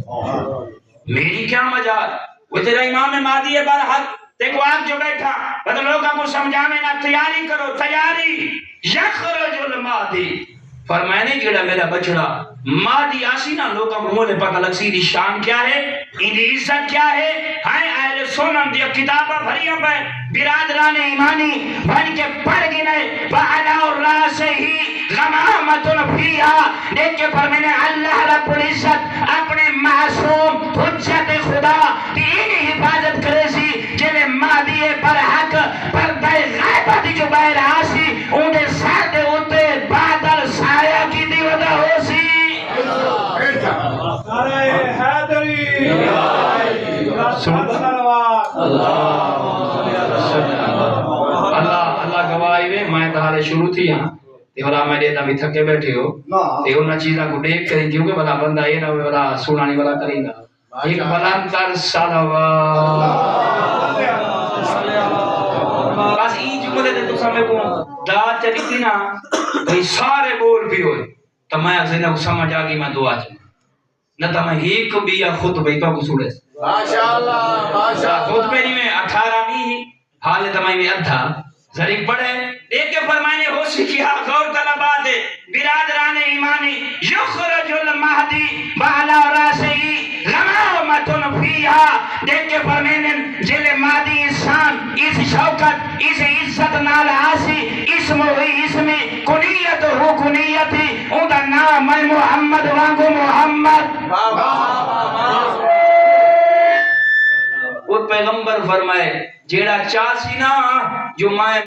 میری کیا مجال، وہ تیرا امام مہدی برحق دیکھو آپ جو بیٹھا بدل لوگوں کو سمجھانے نا تیاری کرو تیاری یخرج المہدی فرمائے نہیں جڑا میرا بچڑا مہدی آسی نا لوگوں کو مولے پتہ لگ سی دی شان کیا ہے اندی عزت کیا ہے ہائے اہل سنن دیا کتابہ بھریاں پہ برادران ایمانی بن کے پڑھ گنے وَعَلَى رَاسِهِ غَمَامَةٌ فِيهَا دیکھ کے فرمانے اللہ رب العزت اپنے معصوم حجت خدا تین حفاظت کرے سی جنہیں مہدی برحق پردہ غیبت جو بہر آسی انہیں سر دے ہوتے بادل سایہ کی دیودہ ہو سی نعرہ حیدری اللہ گواہی میں میں تہارے شروع تھی ہاں تے بلا میں دیتا بھی تھکے بیٹھے ہو تے انہاں چیزاں کو دیکھ کریں کیونکہ بلا بندہ یہ نہ بلا سنانی بلا کریں گا ایک بلندر صلوات بس این جملے تے تساں میں کو دعا چلی تھی نا بھئی سارے بول بھی ہوئے تو میں اگزینہ کو سمجھ آگی میں دعا چلی نہ تو میں ایک بھی یا خطبہ تو کو سوڑے ماشاءاللہ ماشاءاللہ خطبہ نہیں میں 18 نہیں حالت میں ادھا ذریق پڑھے ایک کے فرمانے ہو سکیا غور طلبات برادران ایمانی یخرج المہدی وعلی راسہ غمامۃ فیہا دیکھ کے فرمانے جل مہدی انسان اس شوکت اس عزت نال آسی اسم ہوئی اسم کنیت ہو کنیتی اندر نام میں محمد وانگو محمد وہ پیغمبر فرمائے جیڑا چاسی نا جو مائے